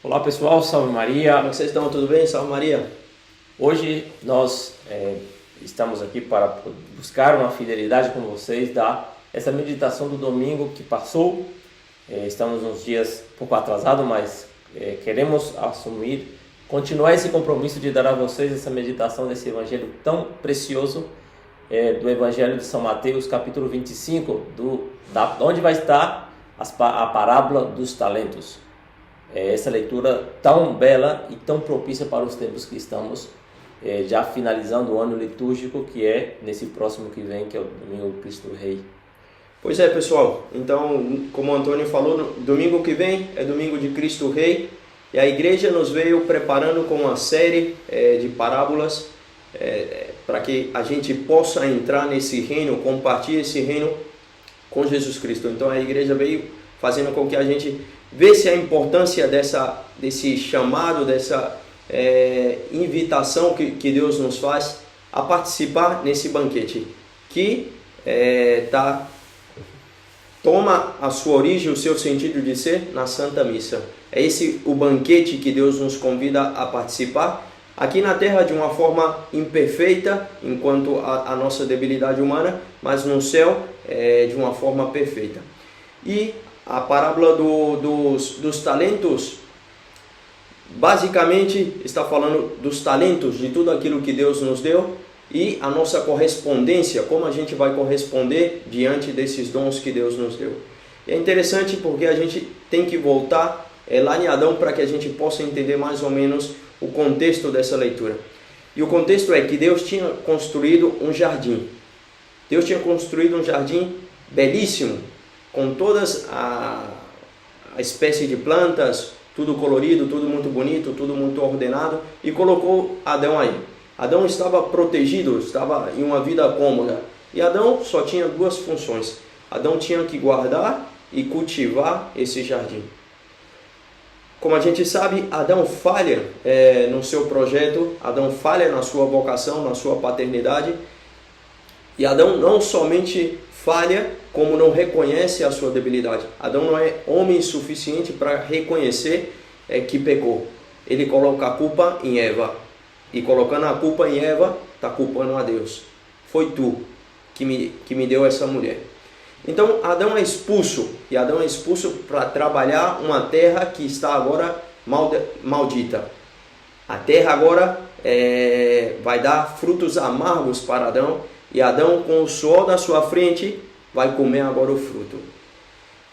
Olá pessoal, salve Maria. Como é que vocês estão? Tudo bem? Salve Maria. Hoje nós estamos aqui para buscar uma fidelidade com vocês, essa meditação do domingo que passou. Estamos uns dias um pouco atrasados, mas queremos continuar esse compromisso de dar a vocês essa meditação desse evangelho tão precioso, do Evangelho de São Mateus, capítulo 25, onde vai estar a parábola dos talentos. Essa leitura tão bela e tão propícia para os tempos que estamos já finalizando o ano litúrgico, que é nesse próximo que vem, que é o Domingo do Cristo Rei. Pois é, pessoal. Então, como o Antônio falou, domingo que vem é Domingo de Cristo Rei, e a igreja nos veio preparando com uma série de parábolas para que a gente possa entrar nesse reino, compartilhar esse reino com Jesus Cristo. Então a igreja veio fazendo com que a gente vê-se a importância desse chamado, dessa invitação que Deus nos faz a participar nesse banquete, que toma a sua origem, o seu sentido de ser na Santa Missa. É esse o banquete que Deus nos convida a participar, aqui na Terra de uma forma imperfeita, enquanto a nossa debilidade humana, mas no céu de uma forma perfeita. E a parábola dos talentos, basicamente está falando dos talentos, de tudo aquilo que Deus nos deu, e a nossa correspondência, como a gente vai corresponder diante desses dons que Deus nos deu. E é interessante porque a gente tem que voltar lá em Adão para que a gente possa entender mais ou menos o contexto dessa leitura. E o contexto é que Deus tinha construído um jardim. Deus tinha construído um jardim belíssimo, com todas a espécie de plantas, tudo colorido, tudo muito bonito, tudo muito ordenado, e colocou Adão aí. Adão estava protegido, estava em uma vida cômoda, e Adão só tinha duas funções. Adão tinha que guardar e cultivar esse jardim. Como a gente sabe, Adão falha no seu projeto, Adão falha na sua vocação, na sua paternidade, e Adão não somente falha, como não reconhece a sua debilidade. Adão não é homem suficiente para reconhecer que pecou. Ele coloca a culpa em Eva. E colocando a culpa em Eva, está culpando a Deus. Foi tu que me deu essa mulher. Então Adão é expulso. E Adão é expulso para trabalhar uma terra que está agora maldita. A terra agora vai dar frutos amargos para Adão. E Adão, com o suor da sua frente, vai comer agora o fruto.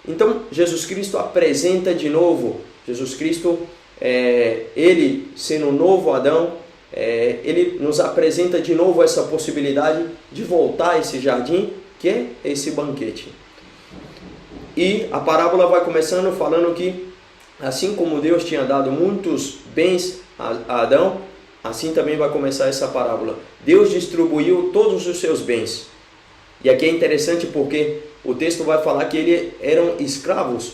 Então, Jesus Cristo apresenta de novo, Jesus Cristo, ele sendo o novo Adão, ele nos apresenta de novo essa possibilidade de voltar a esse jardim, que é esse banquete. E a parábola vai começando falando que, assim como Deus tinha dado muitos bens a Adão, assim também vai começar essa parábola. Deus distribuiu todos os seus bens. E aqui é interessante porque o texto vai falar que eles eram escravos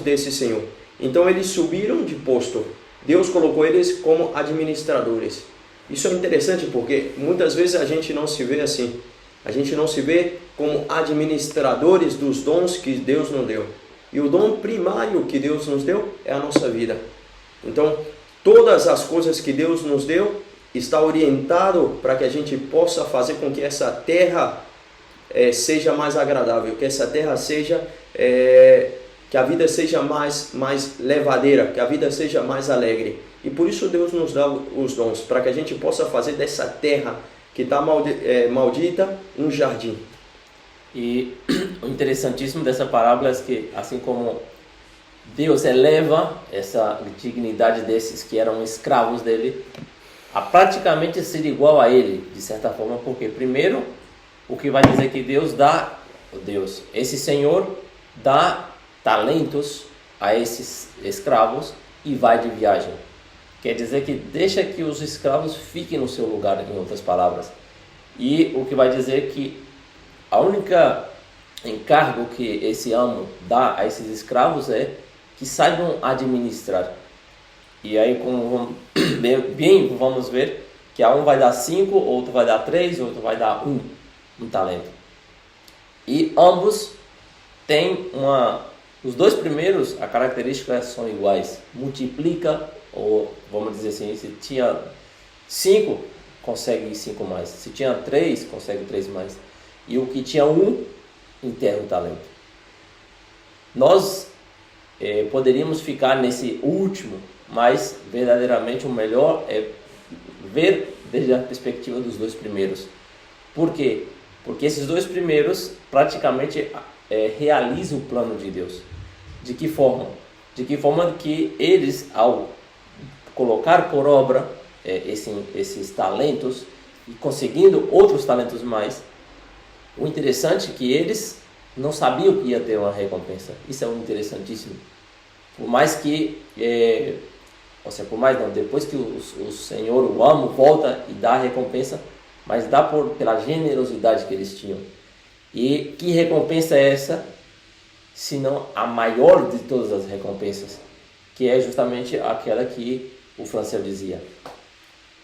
desse Senhor. Então eles subiram de posto. Deus colocou eles como administradores. Isso é interessante porque muitas vezes a gente não se vê assim. A gente não se vê como administradores dos dons que Deus nos deu. E o dom primário que Deus nos deu é a nossa vida. Então, todas as coisas que Deus nos deu está orientado para que a gente possa fazer com que essa terra seja mais agradável, que essa terra seja, que a vida seja mais levadeira, que a vida seja mais alegre. E por isso Deus nos dá os dons, para que a gente possa fazer dessa terra que está maldita um jardim. E o interessantíssimo dessa parábola é que, assim como Deus eleva essa dignidade desses que eram escravos dele a praticamente ser igual a ele, de certa forma, porque primeiro, o que vai dizer que esse Senhor dá talentos a esses escravos e vai de viagem. Quer dizer que deixa que os escravos fiquem no seu lugar, em outras palavras. E o que vai dizer que a única encargo que esse amo dá a esses escravos é que saibam administrar. E aí, como vamos ver que a um vai dar 5, outro vai dar 3, outro vai dar um talento. E ambos têm Os dois primeiros, a característica são iguais. Multiplica, ou vamos dizer assim, se tinha 5, consegue 5 mais. Se tinha 3, consegue 3 mais. E o que tinha 1, enterra o talento. Nós poderíamos ficar nesse último, mas verdadeiramente o melhor é ver desde a perspectiva dos dois primeiros. Por quê? Porque esses dois primeiros praticamente realizam o plano de Deus. De que forma? De que forma que eles, ao colocar por obra esses talentos e conseguindo outros talentos mais, o interessante é que eles não sabiam que ia ter uma recompensa. Isso é um interessantíssimo. Por mais que, depois que o Senhor, o amo, volta e dá a recompensa, mas dá pela generosidade que eles tinham. E que recompensa é essa? Senão a maior de todas as recompensas, que é justamente aquela que o Francel dizia.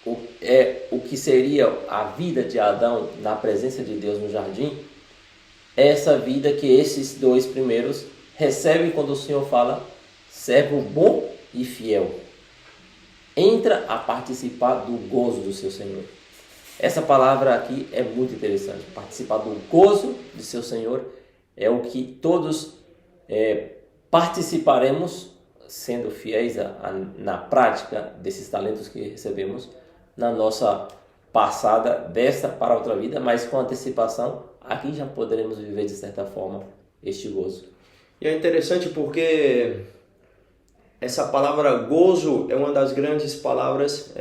O que seria a vida de Adão na presença de Deus no jardim, é essa vida que esses dois primeiros recebem quando o Senhor fala: servo bom e fiel, entra a participar do gozo do seu Senhor. Essa palavra aqui é muito interessante. Participar do gozo de seu Senhor é o que todos participaremos, sendo fiéis na prática desses talentos que recebemos na nossa passada desta para outra vida, mas com antecipação, aqui já poderemos viver de certa forma este gozo. E é interessante porque essa palavra gozo é uma das grandes palavras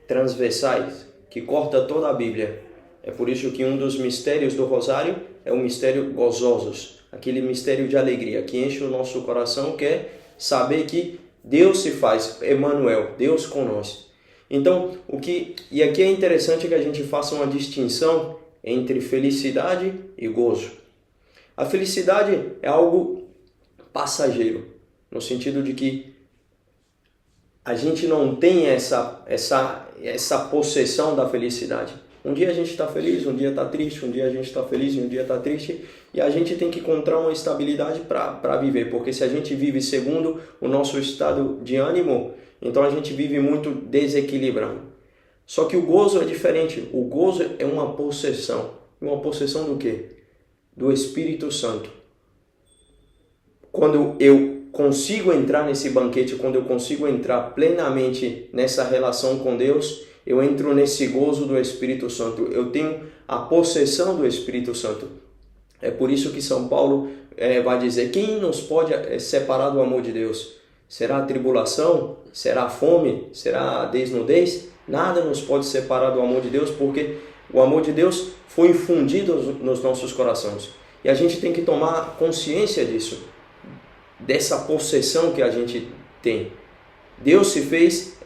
transversais, que corta toda a Bíblia. É por isso que um dos mistérios do Rosário é o mistério gozosos, aquele mistério de alegria que enche o nosso coração, que é saber que Deus se faz Emmanuel, Deus conosco. Então, e aqui é interessante que a gente faça uma distinção entre felicidade e gozo. A felicidade é algo passageiro, no sentido de que a gente não tem essa possessão da felicidade. Um dia a gente está feliz, um dia está triste, um dia a gente está feliz e um dia está triste, e a gente tem que encontrar uma estabilidade para viver, porque se a gente vive segundo o nosso estado de ânimo, então a gente vive muito desequilibrado. Só que o gozo é diferente. O gozo é uma possessão. Uma possessão do quê? Do Espírito Santo. Quando eu consigo entrar nesse banquete, quando eu consigo entrar plenamente nessa relação com Deus, eu entro nesse gozo do Espírito Santo. Eu tenho a possessão do Espírito Santo. É por isso que São Paulo vai dizer: quem nos pode separar do amor de Deus? Será a tribulação? Será a fome? Será a desnudez? Nada nos pode separar do amor de Deus, porque o amor de Deus foi infundido nos nossos corações. E a gente tem que tomar consciência disso, dessa possessão que a gente tem. Deus se fez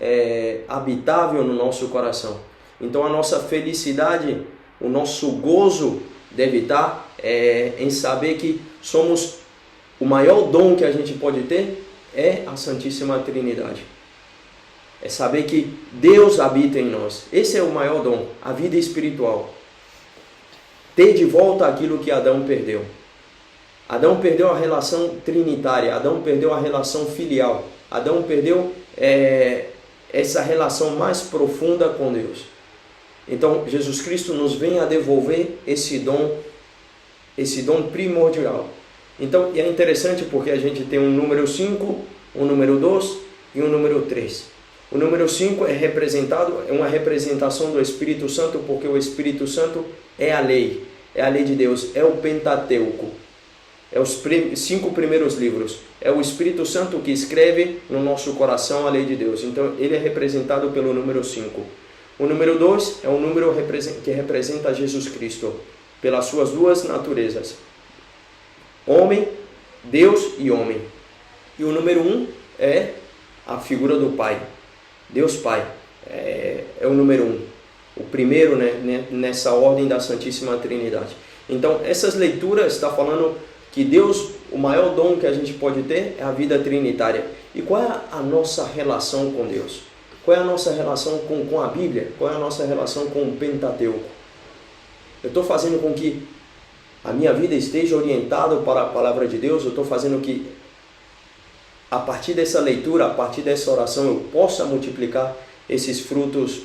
habitável no nosso coração. Então a nossa felicidade, o nosso gozo deve estar em saber que somos o maior dom que a gente pode ter é a Santíssima Trindade. É saber que Deus habita em nós. Esse é o maior dom, a vida espiritual. Ter de volta aquilo que Adão perdeu. Adão perdeu a relação trinitária, Adão perdeu a relação filial, Adão perdeu essa relação mais profunda com Deus. Então Jesus Cristo nos vem a devolver esse dom primordial. Então é interessante porque a gente tem um número 5, um número 2 e um número 3. O número 5 é uma representação do Espírito Santo, porque o Espírito Santo é a lei de Deus, é o Pentateuco. É os 5 primeiros livros. É o Espírito Santo que escreve no nosso coração a lei de Deus. Então ele é representado pelo número 5. O número 2 é um número que representa Jesus Cristo, pelas suas duas naturezas. Homem, Deus e homem. E o número 1 é a figura do Pai. Deus Pai. É o número 1. O primeiro, nessa ordem da Santíssima Trindade. Então essas leituras estão falando que Deus, o maior dom que a gente pode ter é a vida trinitária. E qual é a nossa relação com Deus? Qual é a nossa relação com a Bíblia? Qual é a nossa relação com o Pentateuco? Eu estou fazendo com que a minha vida esteja orientada para a palavra de Deus, eu estou fazendo que a partir dessa leitura, a partir dessa oração, eu possa multiplicar esses frutos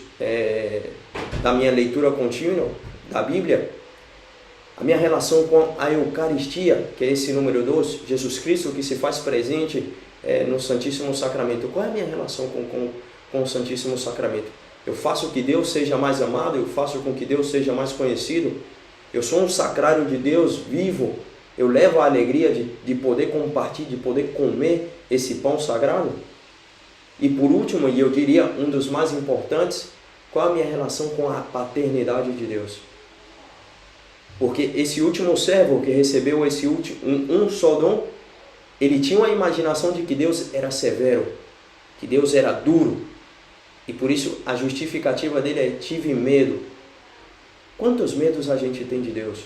da minha leitura contínua da Bíblia. A minha relação com a Eucaristia, que é esse número 2, Jesus Cristo que se faz presente no Santíssimo Sacramento. Qual é a minha relação com o Santíssimo Sacramento? Eu faço que Deus seja mais amado, eu faço com que Deus seja mais conhecido. Eu sou um sacrário de Deus vivo. Eu levo a alegria de poder compartilhar, de poder comer esse pão sagrado. E por último, e eu diria um dos mais importantes, qual a minha relação com a paternidade de Deus? Porque esse último servo que recebeu esse um só dom, ele tinha uma imaginação de que Deus era severo, que Deus era duro. E por isso a justificativa dele é: tive medo. Quantos medos a gente tem de Deus?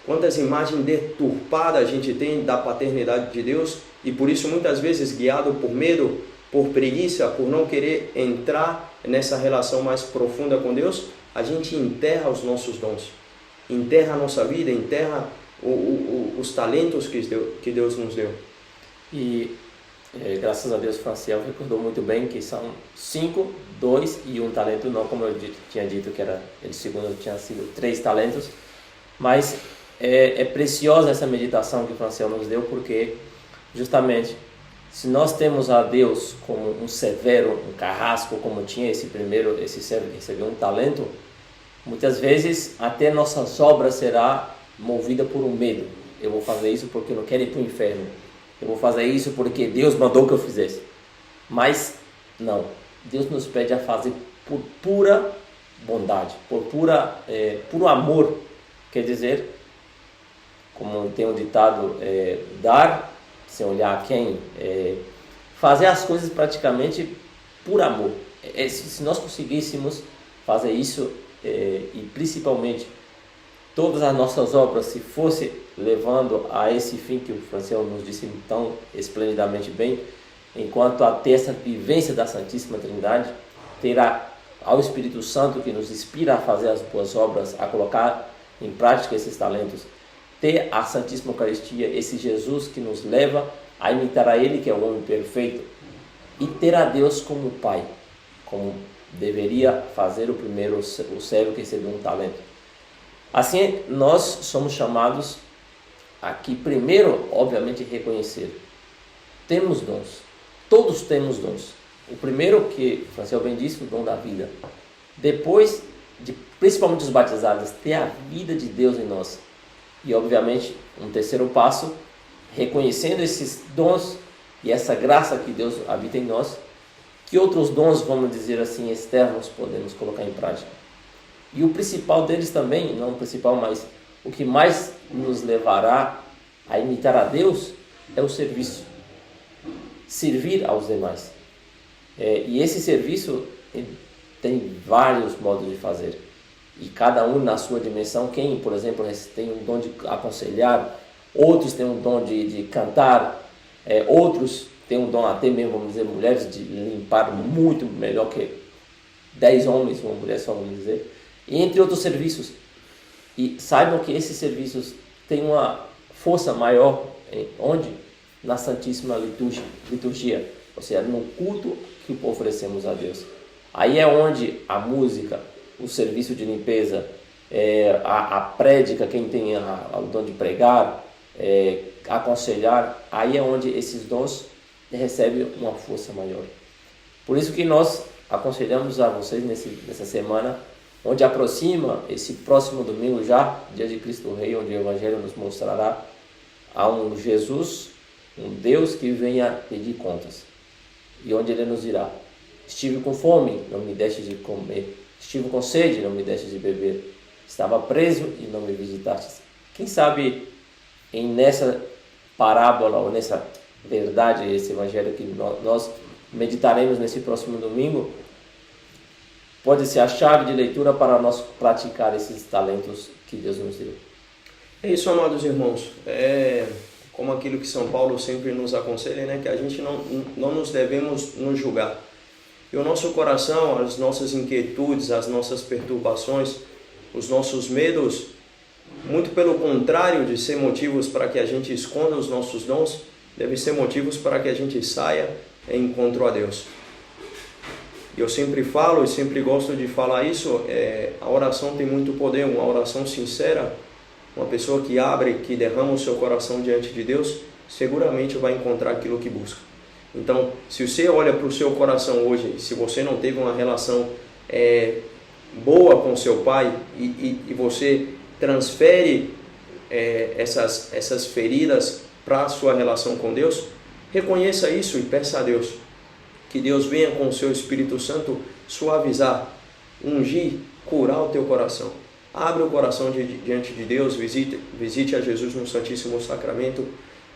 Quantas imagens deturpadas a gente tem da paternidade de Deus? E por isso muitas vezes guiado por medo, por preguiça, por não querer entrar nessa relação mais profunda com Deus, a gente enterra os nossos dons, enterra a nossa vida, enterra os talentos que Deus nos deu. E graças a Deus, Franciel recordou muito bem que são 5, 2 e 1 talento, não como eu tinha dito que era, ele segundo tinha sido 3 talentos, mas é preciosa essa meditação que Franciel nos deu, porque justamente se nós temos a Deus como um severo, um carrasco, como tinha esse servo que recebeu 1 talento, muitas vezes até nossas obras será movida por um medo. Eu vou fazer isso porque eu não quero ir para o inferno. Eu vou fazer isso porque Deus mandou que eu fizesse. Mas não. Deus nos pede a fazer por pura bondade, por puro amor. Quer dizer, como tem um ditado, dar sem olhar a quem, fazer as coisas praticamente por amor. Se nós conseguíssemos fazer isso, e principalmente todas as nossas obras, se fosse levando a esse fim que o Franciel nos disse tão esplendidamente bem, enquanto a ter essa vivência da Santíssima Trindade, terá ao Espírito Santo que nos inspira a fazer as boas obras, a colocar em prática esses talentos, ter a Santíssima Eucaristia, esse Jesus que nos leva a imitar a Ele, que é o homem perfeito, e ter a Deus como Pai, como deveria fazer o servo que recebeu 1 talento. Assim, nós somos chamados aqui, primeiro, obviamente, reconhecer. Temos dons. Todos temos dons. O primeiro, que o Franciel bem disse, o dom da vida. Depois, principalmente os batizados, ter a vida de Deus em nós. E, obviamente, um terceiro passo, reconhecendo esses dons e essa graça que Deus habita em nós, que outros dons, vamos dizer assim, externos, podemos colocar em prática. E o principal deles também, não o principal, mas o que mais nos levará a imitar a Deus é o serviço. Servir aos demais. E esse serviço tem vários modos de fazer. E cada um na sua dimensão. Quem, por exemplo, tem um dom de aconselhar, outros têm um dom de cantar, outros têm um dom, até mesmo, vamos dizer, mulheres, de limpar muito melhor que 10 homens, uma mulher só, vamos dizer. E entre outros serviços. E saibam que esses serviços têm uma força maior, onde? Na Santíssima Liturgia, ou seja, no culto que oferecemos a Deus. Aí é onde a música, o serviço de limpeza, a prédica, quem tem o dom de pregar, aconselhar, aí é onde esses dons recebem uma força maior. Por isso que nós aconselhamos a vocês nessa semana, onde aproxima esse próximo domingo já, dia de Cristo Rei, onde o Evangelho nos mostrará a um Jesus, um Deus que venha pedir contas. E onde Ele nos dirá: estive com fome, não me deste de comer. Estive com sede, não me deste de beber. Estava preso e não me visitastes. Quem sabe nessa parábola ou nessa verdade, esse Evangelho que nós meditaremos nesse próximo domingo, pode ser a chave de leitura para nós praticar esses talentos que Deus nos deu. É isso, amados irmãos. Como aquilo que São Paulo sempre nos aconselha, né? Que a gente não nos devemos nos julgar. E o nosso coração, as nossas inquietudes, as nossas perturbações, os nossos medos muito pelo contrário de ser motivos para que a gente esconda os nossos dons, deve ser motivos para que a gente saia em encontro a Deus. Eu sempre falo e sempre gosto de falar isso, a oração tem muito poder, uma oração sincera, uma pessoa que abre, que derrama o seu coração diante de Deus, seguramente vai encontrar aquilo que busca. Então, se você olha para o seu coração hoje, se você não teve uma relação boa com seu pai e você transfere essas feridas para a sua relação com Deus, reconheça isso e peça a Deus que Deus venha com o seu Espírito Santo suavizar, ungir, curar o teu coração. Abre o coração diante de Deus, visite a Jesus no Santíssimo Sacramento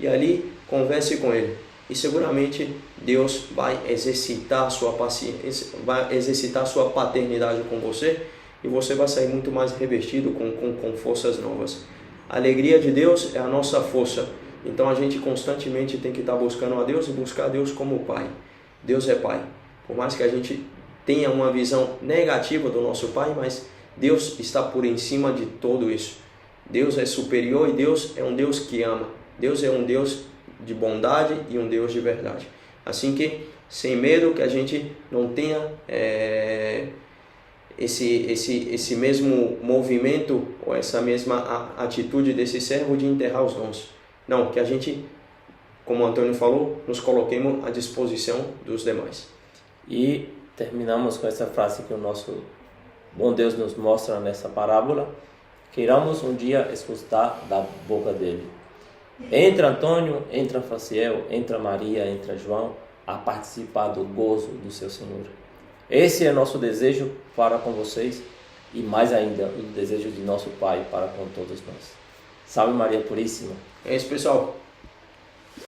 e ali converse com Ele. E seguramente Deus vai exercitar a sua paciência, vai exercitar a sua paternidade com você e você vai sair muito mais revestido com forças novas. A alegria de Deus é a nossa força. Então a gente constantemente tem que estar buscando a Deus e buscar a Deus como Pai. Deus é Pai. Por mais que a gente tenha uma visão negativa do nosso Pai, mas Deus está por em cima de tudo isso. Deus é superior e Deus é um Deus que ama. Deus é um Deus de bondade e um Deus de verdade. Assim que, sem medo, que a gente não tenha esse mesmo movimento ou essa mesma atitude desse servo de enterrar os dons. Não, que a gente, como o Antônio falou, nos coloquemos à disposição dos demais. E terminamos com essa frase que o nosso bom Deus nos mostra nessa parábola. Queiramos um dia escutar da boca dele. Entra Antônio, entra Faciel, entra Maria, entra João, a participar do gozo do seu Senhor. Esse é nosso desejo para com vocês e mais ainda o desejo de nosso Pai para com todos nós. Salve Maria Puríssima. É isso, pessoal.